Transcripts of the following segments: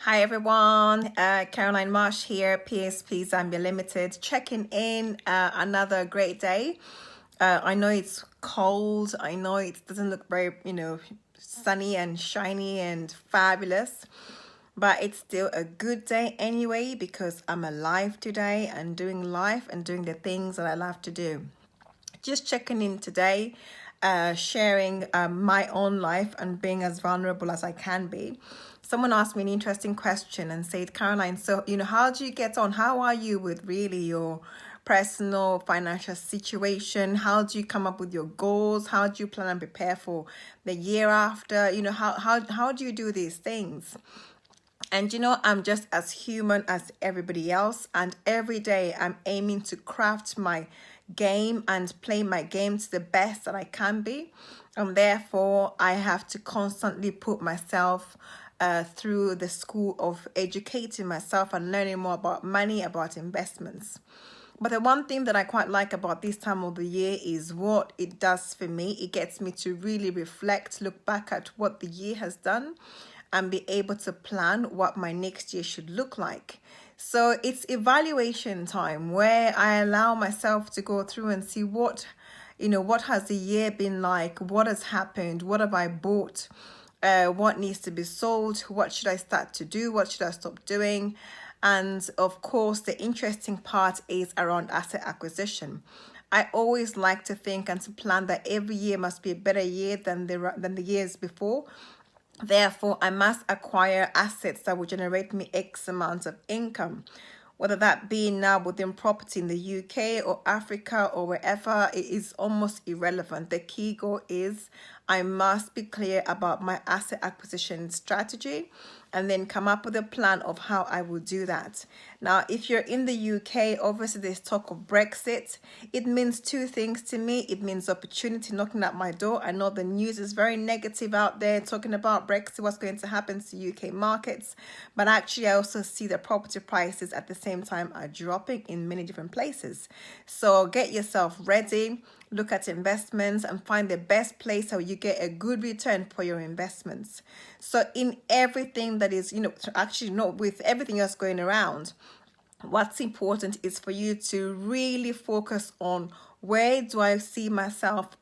Hi everyone, Caroline Marsh here, PSP Zambia Limited, checking in another great day. I know it's cold, I know it doesn't look very, sunny and shiny and fabulous, but it's still a good day anyway because I'm alive today and doing life and doing the things that I love to do. Just checking in today, sharing my own life and being as vulnerable as I can be. Someone asked me an interesting question and said, Caroline, so, how do you get on? How are you with really your personal financial situation? How do you come up with your goals? How do you plan and prepare for the year after? How do you do these things? And I'm just as human as everybody else. And every day I'm aiming to craft my game and play my game to the best that I can be. And therefore, I have to constantly put myself through the school of educating myself and learning more about money, about investments. But the one thing that I quite like about this time of the year is what it does for me. It gets me to really reflect, look back at what the year has done and be able to plan what my next year should look like. So it's evaluation time where I allow myself to go through and see what has the year been like, what has happened, what have I bought, what needs to be sold, what should I start to do, what should I stop doing. And of course, the interesting part is around asset acquisition. I always like to think and to plan that every year must be a better year than the years before. Therefore, I must acquire assets that will generate me X amount of income, whether that be now within property in the UK or Africa or wherever. It is almost irrelevant. The key goal is I must be clear about my asset acquisition strategy and then come up with a plan of how I will do that. Now, if you're in the UK, obviously there's talk of Brexit. It means two things to me. It means opportunity knocking at my door. I know the news is very negative out there talking about Brexit, what's going to happen to UK markets. But actually, I also see the property prices at the same time are dropping in many different places. So get yourself ready. Look at investments and find the best place where you get a good return for your investments. So in everything that is, actually not with everything else going around, what's important is for you to really focus on where do I see myself,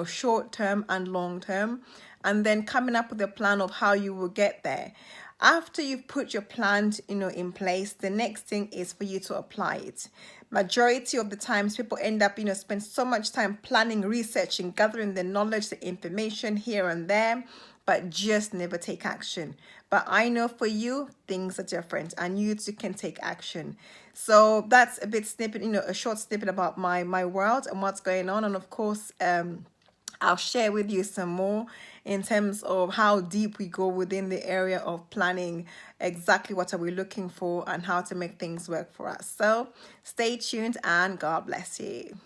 short term and long term, and then coming up with a plan of how you will get there. After you've put your plan, in place, the next thing is for you to apply it. Majority of the times people end up, spend so much time planning, researching, gathering the knowledge, the information here and there, but just never take action. But I know for you, things are different and you too can take action. So that's a bit snippet, a short snippet about my world and what's going on. And of course, I'll share with you some more in terms of how deep we go within the area of planning exactly what are we looking for and how to make things work for us. So stay tuned and God bless you.